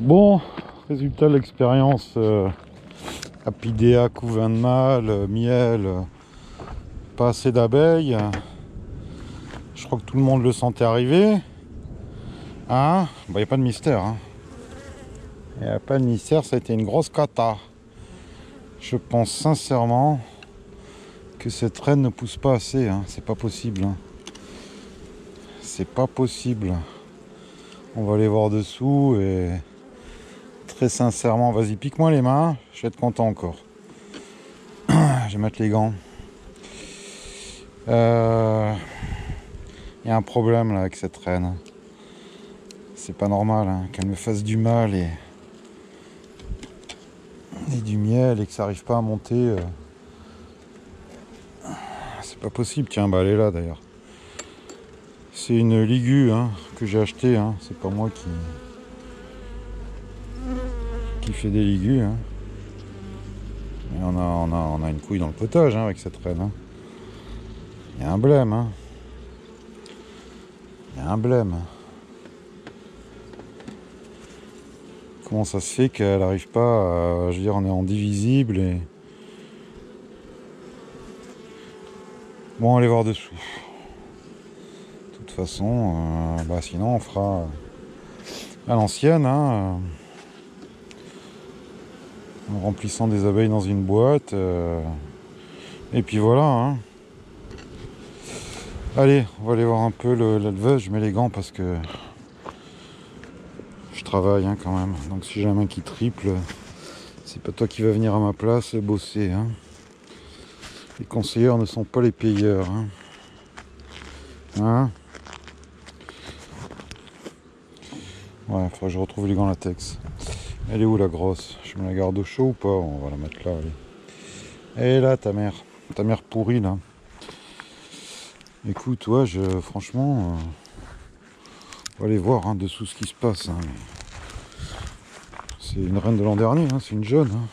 Bon, résultat de l'expérience, apidéa, couvain de mâle, miel, pas assez d'abeilles. Je crois que tout le monde le sentait arriver. Hein? Bah, y a pas de mystère. Hein. Y a pas de mystère, ça a été une grosse cata. Je pense sincèrement que cette reine ne pousse pas assez. Hein. C'est pas possible. Hein. C'est pas possible. On va aller voir dessous et très sincèrement, vas-y, pique-moi les mains. Je vais être content encore. Je vais mettre les gants. Il y a un problème là avec cette reine. C'est pas normal hein, qu'elle me fasse du mal et du miel et que ça arrive pas à monter. C'est pas possible. Tiens, bah elle est là d'ailleurs. C'est une ligue hein, que j'ai acheté. Hein. C'est pas moi qui fait des ligues. Hein. Mais on a une couille dans le potage hein, avec cette reine. Hein. Il y a un blême. Hein. Il y a un blême. Comment ça se fait qu'elle n'arrive pas à... Je veux dire, on est en divisible et... Bon, allez voir dessous. De toute façon, bah sinon on fera à l'ancienne, hein, en remplissant des abeilles dans une boîte. Et puis voilà. Hein. Allez, on va aller voir un peu l'éleveuse. Je mets les gants parce que je travaille hein, quand même. Donc si j'ai un main qui triple, c'est pas toi qui vas venir à ma place bosser. Hein. Les conseillers ne sont pas les payeurs. Hein. Hein? Ouais, faudrait que je retrouve les gants latex. Elle est où la grosse? Je me la garde au chaud ou pas? On va la mettre là, allez. Et là, ta mère pourrie là. Écoute, ouais, franchement, on va aller voir hein, dessous ce qui se passe. Hein. C'est une reine de l'an dernier, hein, c'est une jeune. Hein.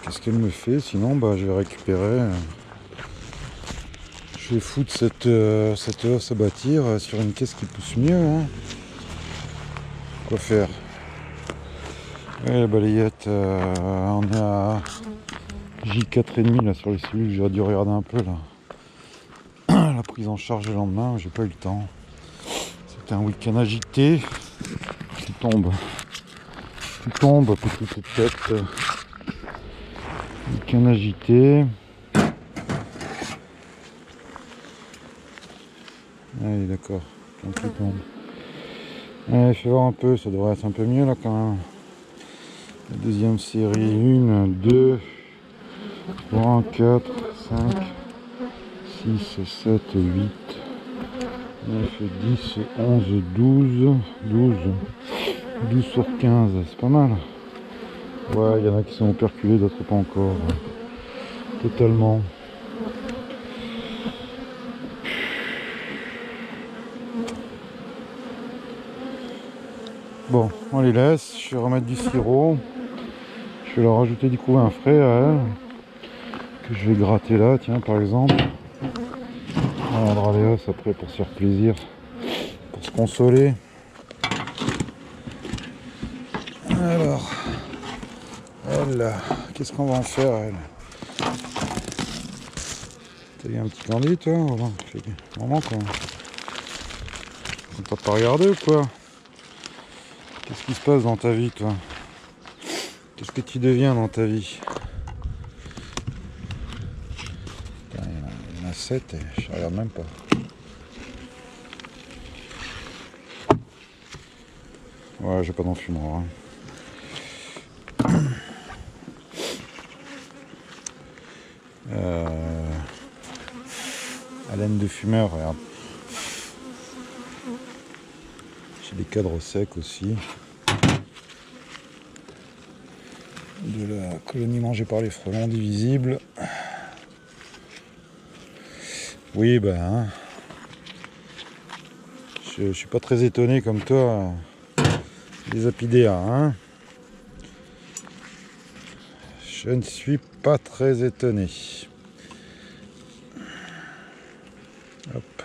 Qu'est-ce qu'elle me fait? Sinon, bah, je vais récupérer. Je vais foutre cette hausse à bâtir sur une caisse qui pousse mieux. Hein. Quoi faire? Ouais, la balayette, on est à J4,5 là sur les cellules, j'aurais dû regarder un peu là. La prise en charge le lendemain, j'ai pas eu le temps. C'était un week-end agité. Tu tombes, petite tête. Week-end agité. Allez, d'accord. Donc tu tombes. Allez, fais voir un peu, ça devrait être un peu mieux là quand même. La deuxième série, 1, 2, 3, 4, 5, 6, 7, 8, 9, 10, 11, 12, 12 sur 15, c'est pas mal. Ouais, il y en a qui sont operculés, d'autres pas encore. Totalement. Bon, on les laisse, je vais remettre du sirop. Je vais leur rajouter du couvain frais à elle. Que je vais gratter là, tiens, par exemple. On rendra les os après pour se faire plaisir. Pour se consoler. Alors, elle, qu'est-ce qu'on va en faire, elle? T'as eu un petit candy, toi? Voilà, fait vraiment quoi. T'as pas regardé ou quoi? Qu'est-ce qui se passe dans ta vie, toi? Qu'est-ce que tu deviens dans ta vie? Il y en a 7 et je regarde même pas. Ouais, j'ai pas d'enfumoir. Hein. Haleine de fumeur, regarde. J'ai des cadres secs aussi. De la colonie mangée par les frelons divisibles. Oui, ben, hein. Je suis pas très étonné comme toi des apidéas, hein. Je ne suis pas très étonné. Hop.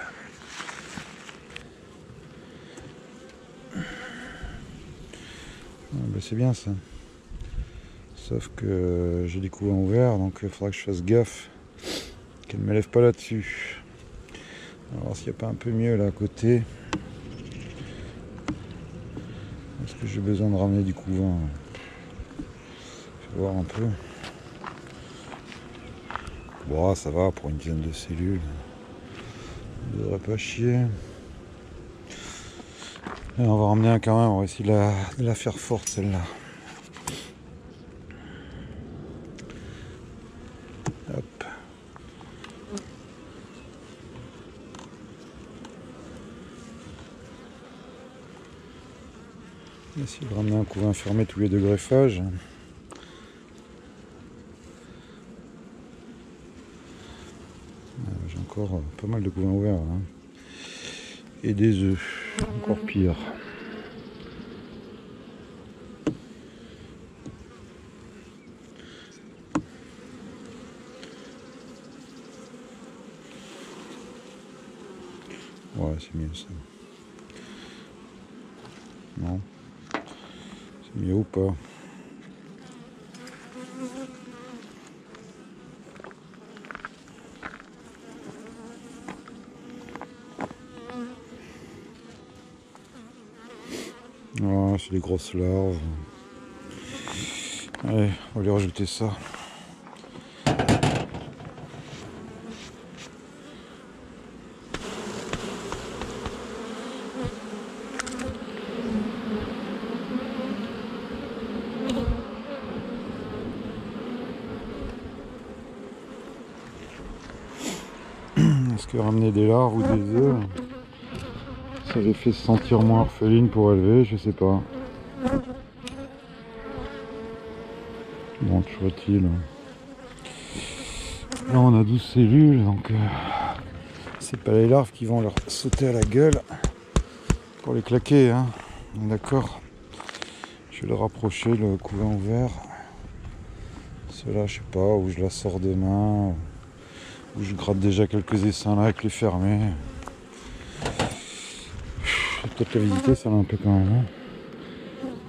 Ah, bah, c'est bien ça. Sauf que j'ai des couvains ouverts, donc il faudra que je fasse gaffe qu'elle ne me lève pas là-dessus. On va voir s'il n'y a pas un peu mieux là à côté. Est-ce que j'ai besoin de ramener du couvain? Je vais voir un peu. Bon, ça va pour une dizaine de cellules. Ça devrait pas chier. Et on va ramener un quand même, on va essayer de la faire forte celle-là. Hop. On va essayer de ramener un couvain fermé tous les deux greffages. J'ai encore pas mal de couvains ouverts là. Et des œufs, encore pire. Ouais, c'est mieux ça. Non? C'est mieux ou pas? Ah, c'est des grosses larves. Allez, on va lui rajouter ça. Est-ce que ramener des larves ou des œufs, ça les fait se sentir moins orphelines pour élever? Je sais pas. Bon, toujours est-il. Là, on a 12 cellules, donc c'est pas les larves qui vont leur sauter à la gueule pour les claquer, hein. D'accord. Je vais le rapprocher, le couvain ouvert. Cela, je sais pas, où je la sors demain, où je gratte déjà quelques essaims là avec les fermés. Je vais peut-être la visiter, ça là un peu quand même. Hein.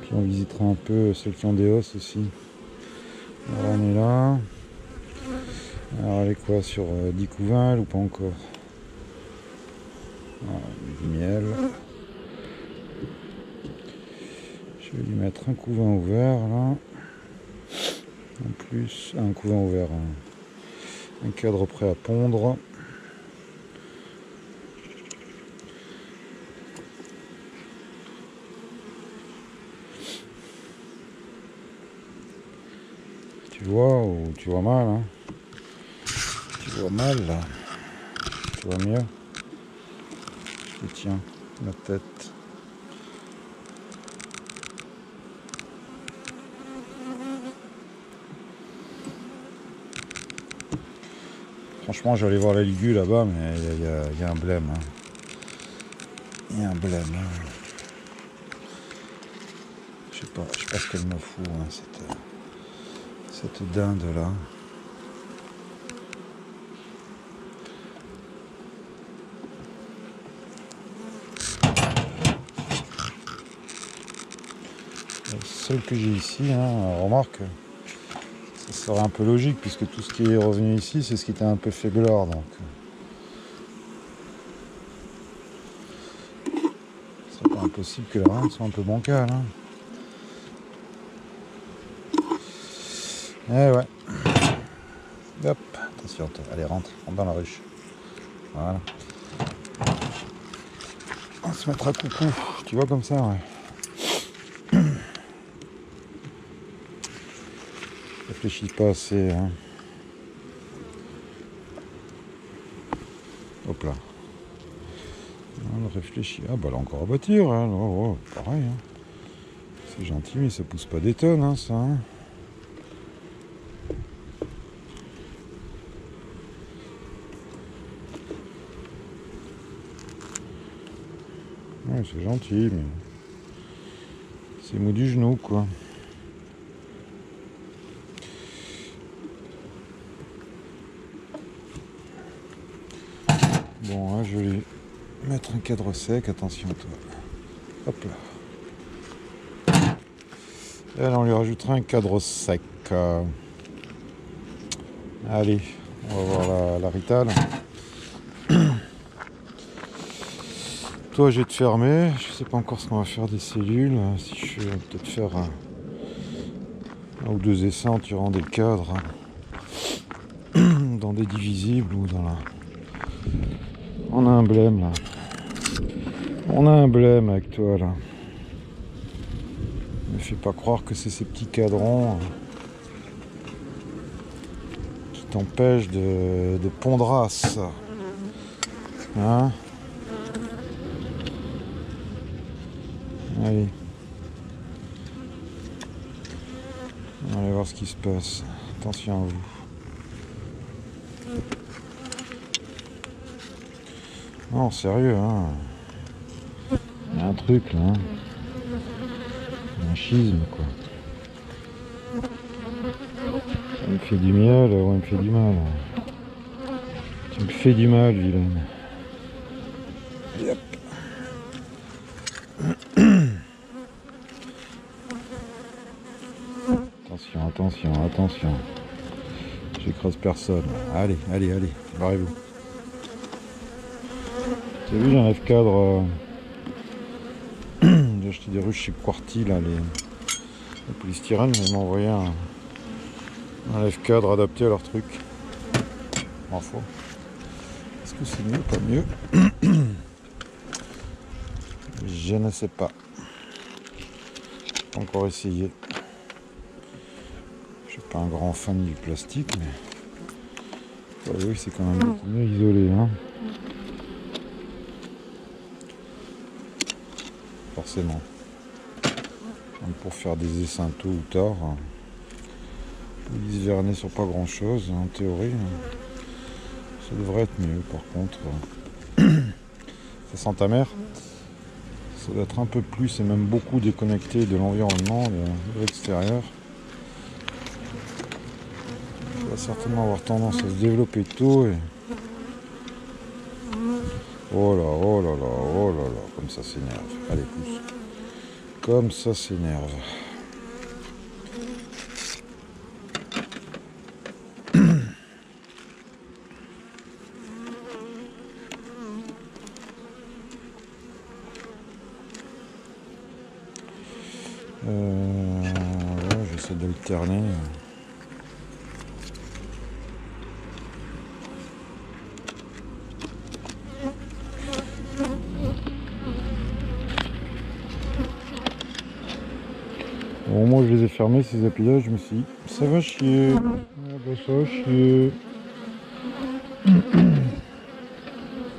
Puis on visitera un peu celles qui ont des os aussi. Alors on est là. Alors elle est quoi, sur 10 couvains ou pas encore? Voilà, du miel. Je vais lui mettre un couvain ouvert là. En plus, un couvain ouvert, un cadre prêt à pondre. Tu vois ou tu vois mal, hein? Tu vois mal là? Tu vois mieux? Et tiens, ma tête. Franchement, j'allais voir la Ligule là-bas, mais il y a un blême. Hein. Il y a un blême. Hein. Je sais pas ce qu'elle me fout, hein, cette dinde là. La seule que j'ai ici, hein, remarque, ça serait un peu logique puisque tout ce qui est revenu ici, c'est ce qui était un peu faiblard. Donc, c'est pas impossible que la reine soit un peu bancale. Hein. Eh ouais. Hop, attention, toi. Allez, rentre dans la ruche. Voilà. On se mettra coucou, tu vois comme ça, ouais. Réfléchis pas assez, hein. Hop là. On réfléchit. Ah bah elle a encore à bâtir, hein. Oh, oh, pareil. Hein. C'est gentil, mais ça pousse pas des tonnes, hein, ça. Hein. Ouais, c'est gentil, mais c'est mou du genou, quoi. Bon, hein, je vais lui mettre un cadre sec. Attention, toi. Hop là. Et là, on lui rajoutera un cadre sec. Allez, on va voir la Rital. Toi, je vais te fermer. Je sais pas encore ce qu'on va faire des cellules. Si je vais peut-être faire un ou deux essais en tirant des cadres dans des divisibles ou dans la... On a un blême là. On a un blême avec toi là. Ne fais pas croire que c'est ces petits cadrans qui t'empêchent de pondre. Hein? Allez. On va aller voir ce qui se passe. Attention à vous. Non, sérieux, hein. Il y a un truc là. Hein. Un schisme, quoi. Ça me fait du miel, ouais, il me fait du mal. Tu me fais du mal, vilaine. Yep. Attention, attention, attention. J'écrase personne. Allez, allez, allez, barrez-vous. T'as vu, j'ai un F-cadre. J'ai acheté des ruches chez Quarty, là, les polystyrène, mais ils m'ont envoyé un F-cadre adapté à leur truc. Enfin. Est-ce que c'est mieux, pas mieux? Je ne sais pas. Pas encore essayé. Je suis pas un grand fan du plastique, mais oui, c'est quand même beaucoup mieux isolé, hein. Forcément. Donc pour faire des essaims tôt ou tard, ils se vernaient sur pas grand chose, en théorie. Ça devrait être mieux, par contre. Ça sent ta mère. Ça doit être un peu plus et même beaucoup déconnecté de l'environnement, de l'extérieur. Ça va certainement avoir tendance à se développer tôt et... Oh là, oh là là, oh là là, comme ça s'énerve. Allez, pousse. Comme ça s'énerve. Ouais, j'essaie d'alterner. Bon, moi je les ai fermés ces applis-là, je me suis dit, ça va chier. Ah bah ça va chier.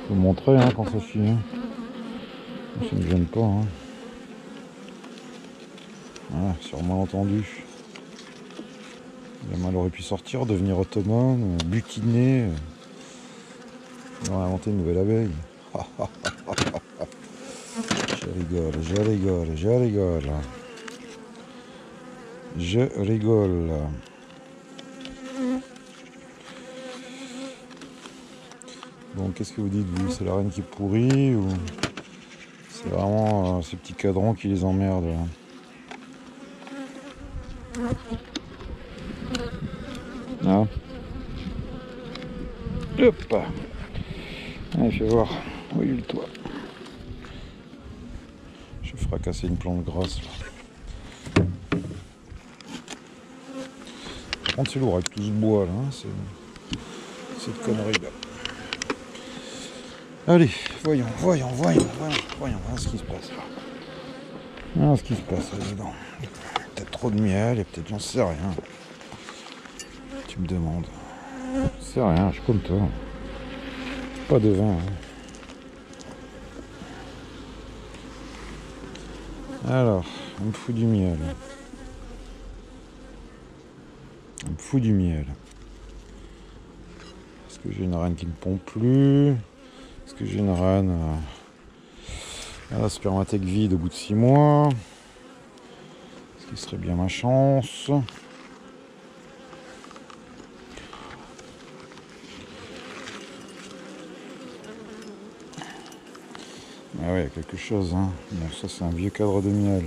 Faut montrer hein, quand ça chie. Hein. Ça ne me gêne pas. Hein. Voilà, sûrement entendu. La malle aurait pu sortir, devenir autonome, butiner. On aurait inventé une nouvelle abeille. Je rigole, je rigole, je rigole. Je rigole. Bon, qu'est-ce que vous dites, vous? C'est la reine qui est pourrie ou c'est vraiment ces petits cadrans qui les emmerdent là? Ah. Hop. Allez, fais voir. Où est le toit? Je vais fracasser une plante grasse là. Par contre, c'est lourd avec tout ce bois là. Hein, cette connerie là. Allez, voyons ce qui se passe là. Voyons ce qui se passe là-dedans. Peut-être trop de miel et peut-être j'en sais rien. Tu me demandes. C'est rien, je suis comme toi. Pas de vin. Hein. Alors, on me fout du miel. On me fout du miel. Est-ce que j'ai une reine qui ne pompe plus? Est-ce que j'ai une reine à la spermathèque vide au bout de 6 mois? Ce qui serait bien ma chance. Ah ouais, il y a quelque chose. Hein. Bon, ça c'est un vieux cadre de miel.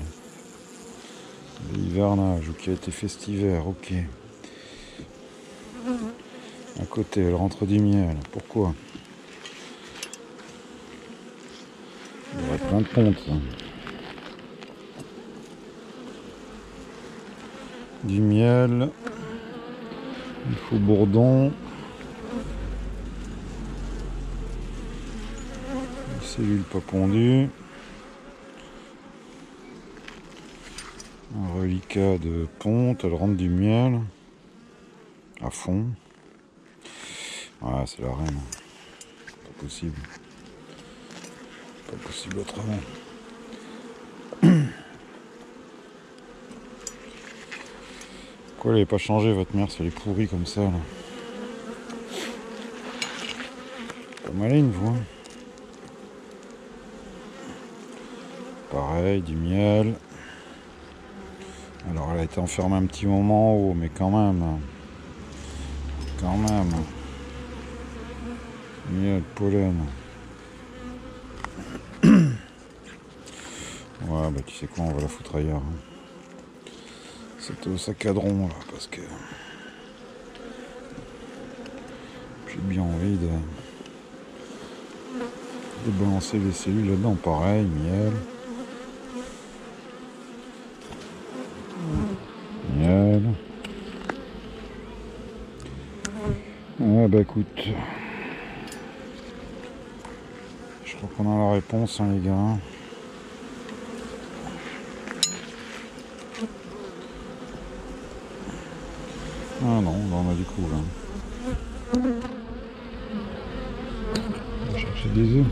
L'hivernage ou qui a été fait cet hiver, ok. À côté, elle rentre du miel. Pourquoi? Il y aurait plein de pontes. Du miel. Il faut bourdon. Des cellules pas pondues. Un reliquat de ponte. Elle rentre du miel. À fond. Ah, c'est la reine. Pas possible. Pas possible autrement. Pourquoi elle n'avait pas changé votre mère? Elle est pourrie comme ça là. Pas maligne vous hein. Pareil, du miel. Alors elle a été enfermée un petit moment en haut, mais quand même. Quand même. Miel, pollen. Ouais, bah tu sais quoi, on va la foutre ailleurs. C'était au sacadron là, parce que j'ai bien envie de balancer les cellules là-dedans. Pareil, miel. Miel. Ouais, bah écoute. Je crois qu'on a la réponse, hein, les gars. Ah non, là on a du coup là. On va chercher des œufs.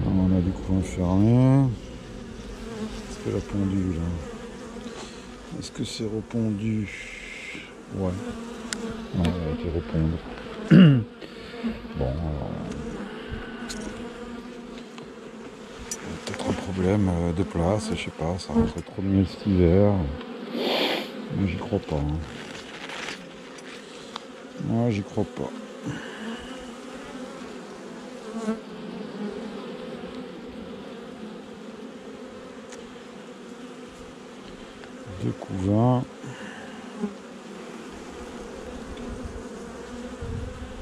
Là, on a du coup enfermé. Est-ce qu'elle a pondu là? Est-ce que c'est repondu? Ouais. Ouais, elle a été repondre. Bon, alors. Peut-être un problème de place, je sais pas, ça rentrait trop de miel cet hiver. Moi j'y crois pas. Hein. Moi j'y crois pas. Deux couvains.